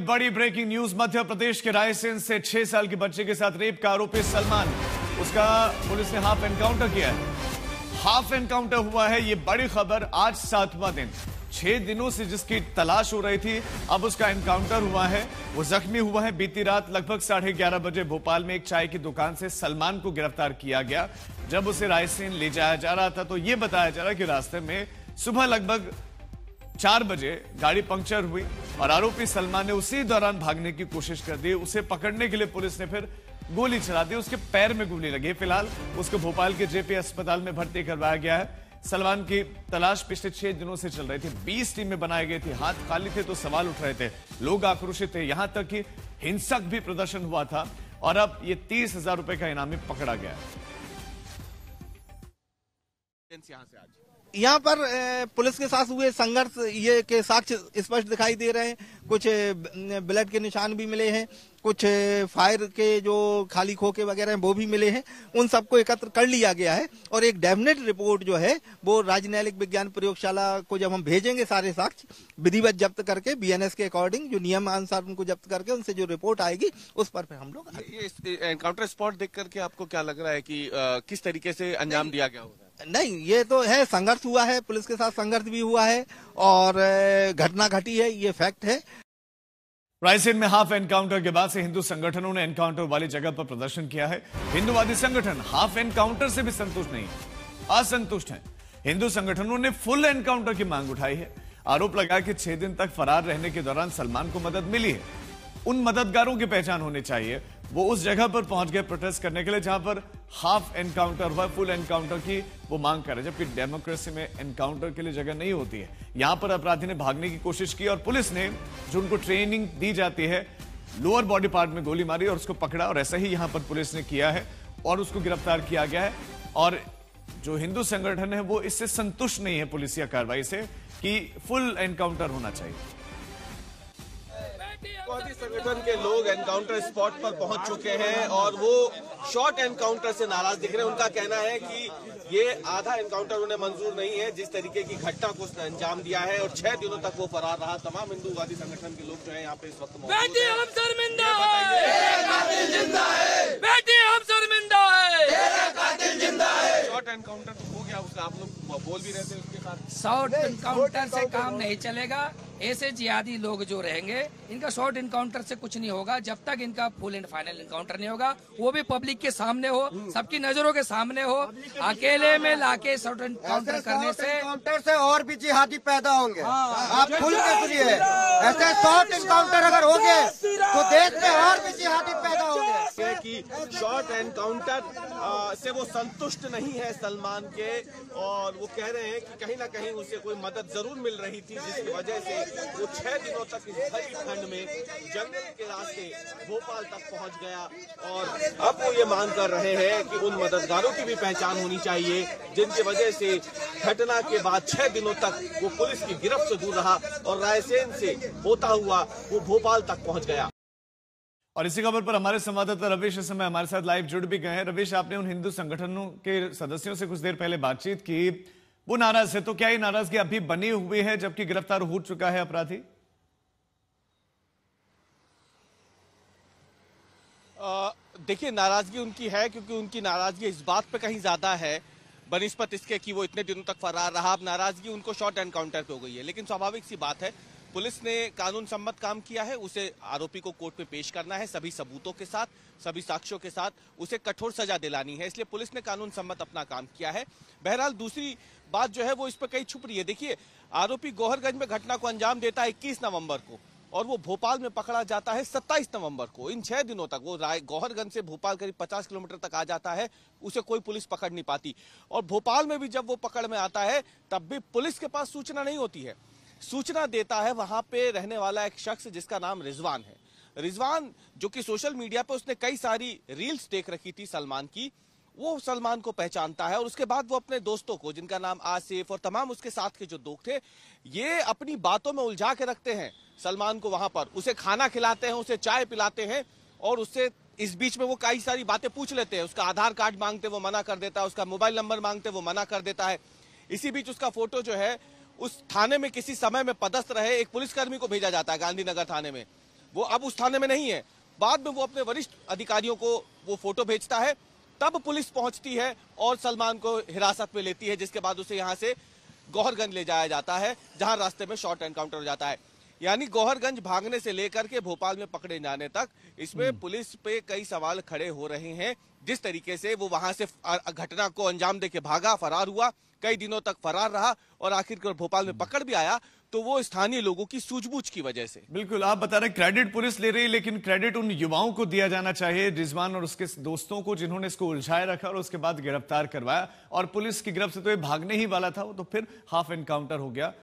बड़ी breaking news. Madhya Pradesh के रायसेन से 6 साल के बच्चे के साथ रेप का आरोपी सलमान, उसका पुलिस ने हाफ एनकाउंटर किया है। हाफ एनकाउंटर हुआ है, ये बड़ी खबर। आज 7वां दिन, 6 दिनों से जिसकी तलाश हो रही थी, अब उसका एनकाउंटर हुआ है। वो जख्मी हुआ है। बीती रात लगभग 11:30 बजे भोपाल में एक चाय की दुकान से सलमान को गिरफ्तार किया गया। जब उसे रायसेन ले जाया जा रहा था तो यह बताया जा रहा कि रास्ते में सुबह लगभग 4 बजे गाड़ी पंक्चर हुई और आरोपी सलमान ने उसी दौरान भागने की कोशिश कर दी। उसे पकड़ने के लिए पुलिस ने फिर गोली चला दी। उसके पैर में गोली लगी। फिलहाल उसको भोपाल के जेपी अस्पताल में भर्ती करवाया गया है। सलमान की तलाश पिछले 6 दिनों से चल रही थी। 20 टीमें बनाए गए थे। हाथ खाली थे तो सवाल उठ रहे थे, लोग आक्रोशित थे, यहां तक कि हिंसक भी प्रदर्शन हुआ था। और अब ये 30,000 रुपए का इनामी पकड़ा गया है। यहाँ पर पुलिस के साथ हुए संघर्ष ये के साक्ष्य स्पष्ट दिखाई दे रहे हैं। कुछ ब्लड के निशान भी मिले हैं, कुछ फायर के जो खाली खोखे वगैरह हैं वो भी मिले हैं। उन सबको एकत्र कर लिया गया है और एक डेफिनेट रिपोर्ट जो है वो राज्य न्यायिक विज्ञान प्रयोगशाला को जब हम भेजेंगे, सारे साक्ष्य विधिवत जब्त करके बीएनएस के अकॉर्डिंग जो नियमानुसार उनको जब्त करके उनसे जो रिपोर्ट आएगी उस पर फिर हम लोग एनकाउंटर स्पॉट देख करके आपको क्या लग रहा है कि किस तरीके से अंजाम दिया गया होगा? नहीं, ये तो है, संघर्ष हुआ है, पुलिस के साथ संघर्ष भी हुआ है और घटना घटी है, ये फैक्ट है। रायसेन में हाफ एनकाउंटर के बाद से हिंदू संगठनों ने एनकाउंटर वाली जगह पर प्रदर्शन किया है। हिंदूवादी संगठन हाफ एनकाउंटर से भी संतुष्ट नहीं, असंतुष्ट हैं। हिंदू संगठनों ने फुल एनकाउंटर की मांग उठाई है। आरोप लगाया कि 6 दिन तक फरार रहने के दौरान सलमान को मदद मिली है। उन मददगारों की पहचान होनी चाहिए। वो उस जगह पर पहुंच गए प्रोटेस्ट करने के लिए जहां पर हाफ एनकाउंटर हुआ। फुल एनकाउंटर की वो मांग कर रहे, जबकि डेमोक्रेसी में एनकाउंटर के लिए जगह नहीं होती है। यहां पर अपराधी ने भागने की कोशिश की और पुलिस ने, जो उनको ट्रेनिंग दी जाती है, लोअर बॉडी पार्ट में गोली मारी और उसको पकड़ा। और ऐसा ही यहां पर पुलिस ने किया है और उसको गिरफ्तार किया गया है। और जो हिंदू संगठन है वो इससे संतुष्ट नहीं है पुलिसिया कार्रवाई से कि फुल एनकाउंटर होना चाहिए। संगठन के लोग एनकाउंटर स्पॉट पर पहुंच चुके हैं और वो शॉर्ट एनकाउंटर से नाराज दिख रहे हैं। उनका कहना है कि ये आधा एनकाउंटर उन्हें मंजूर नहीं है, जिस तरीके की घटना को उसने अंजाम दिया है और 6 दिनों तक वो फरार रहा। तमाम हिंदूवादी संगठन के लोग जो है यहाँ पे इस वक्त मौजूद हैं। बेटी हम शर्मिंदा है, कातिल जिंदा है, बेटी हम शर्मिंदा है, कातिल जिंदा है। शॉर्ट एनकाउंटर तो हो गया, उसका आप लोग बोल भी रहे थे उसके साथ। शॉर्ट एनकाउंटर से काम नहीं चलेगा। ऐसे जिहादी लोग जो रहेंगे, इनका शॉर्ट एनकाउंटर से कुछ नहीं होगा जब तक इनका फुल एंड फाइनल एनकाउंटर नहीं होगा। वो भी पब्लिक के सामने हो, सबकी नजरों के सामने हो। अकेले में लाके शॉर्ट एनकाउंटर करने से एनकाउंटर से और भी जिहादी पैदा होंगे। आप खुल के सुनिए, ऐसे शॉर्ट एनकाउंटर अगर हो गए तो देश में और भी जिहादी पैदा होंगे। कि शॉर्ट एनकाउंटर से वो संतुष्ट नहीं है सलमान के, और वो कह रहे हैं कि कहीं ना कहीं उसे कोई मदद जरूर मिल रही थी, जिसकी वजह से वो 6 दिनों तक इस भरी ठंड में जंगल के रास्ते भोपाल तक पहुंच गया। और अब वो ये मांग कर रहे हैं कि उन मददगारों की भी पहचान होनी चाहिए, जिनकी वजह से घटना के बाद 6 दिनों तक वो पुलिस की गिरफ्त से दूर रहा और रायसेन से होता हुआ वो भोपाल तक पहुंच गया। और इसी खबर पर हमारे संवाददाता रविश इस समय हमारे साथ लाइव जुड़ भी गए हैं। रविश, आपने उन हिंदू संगठनों के सदस्यों से कुछ देर पहले बातचीत की, वो नाराज है, तो क्या ये नाराजगी अभी बनी हुई है जबकि गिरफ्तार हो चुका है अपराधी? देखिए, नाराजगी उनकी है, क्योंकि उनकी नाराजगी इस बात पे कहीं ज्यादा है बनिस्बत इसके कि वो इतने दिनों तक फरार रहा। अब नाराजगी उनको शॉर्ट एनकाउंटर पे हो गई है, लेकिन स्वाभाविक सी बात है, पुलिस ने कानून सम्मत काम किया है। उसे आरोपी को कोर्ट में पेश करना है, सभी सबूतों के साथ, सभी साक्ष्यों के साथ उसे कठोर सजा दिलानी है, इसलिए पुलिस ने कानून सम्मत अपना काम किया है। बहरहाल दूसरी बात जो है वो इस पर कहीं छुप रही है। देखिए, आरोपी गौहरगंज में घटना को अंजाम देता है 21 नवंबर को और वो भोपाल में पकड़ा जाता है 27 नवंबर को। इन 6 दिनों तक वो गौहरगंज से भोपाल करीब 50 किलोमीटर तक आ जाता है, उसे कोई पुलिस पकड़ नहीं पाती। और भोपाल में भी जब वो पकड़ में आता है तब भी पुलिस के पास सूचना नहीं होती है। सूचना देता है वहां पे रहने वाला एक शख्स जिसका नाम रिजवान है। रिजवान, जो कि सोशल मीडिया पे उसने कई सारी रील्स देख रखी थी सलमान की, वो सलमान को पहचानता है और उसके बाद वो अपने दोस्तों को, जिनका नाम आसिफ और तमाम उसके साथ के जो दोस्त थे, ये अपनी बातों में उलझा के रखते हैं सलमान को। वहां पर उसे खाना खिलाते हैं, उसे चाय पिलाते हैं और उससे इस बीच में वो कई सारी बातें पूछ लेते हैं। उसका आधार कार्ड मांगते वो मना कर देता है, उसका मोबाइल नंबर मांगते वो मना कर देता है। इसी बीच उसका फोटो जो है उस थाने में किसी समय में पदस्थ रहे एक पुलिसकर्मी को भेजा जाता है गांधीनगर थाने में। वो अब उस थाने में नहीं है। बाद में वो अपने वरिष्ठ अधिकारियों को वो फोटो भेजता है, तब पुलिस पहुंचती है और सलमान को हिरासत में लेती है, जिसके बाद उसे यहां से गौहरगंज ले जाया जाता है, जहां रास्ते में शॉर्ट एनकाउंटर हो जाता है। यानी गौहरगंज भागने से लेकर के भोपाल में पकड़े जाने तक इसमें पुलिस पे कई सवाल खड़े हो रहे हैं। जिस तरीके से वो वहां से घटना को अंजाम देके भागा, फरार हुआ, कई दिनों तक फरार रहा और आखिरकार भोपाल में पकड़ भी आया, तो वो स्थानीय लोगों की सूझबूझ की वजह से। बिल्कुल, आप बता रहे क्रेडिट पुलिस ले रही है, लेकिन क्रेडिट उन युवाओं को दिया जाना चाहिए, रिजवान और उसके दोस्तों को, जिन्होंने इसको उलझाए रखा और उसके बाद गिरफ्तार करवाया। और पुलिस की गिरफ्त से तो ये भागने ही वाला था, वो तो फिर हाफ एनकाउंटर हो गया।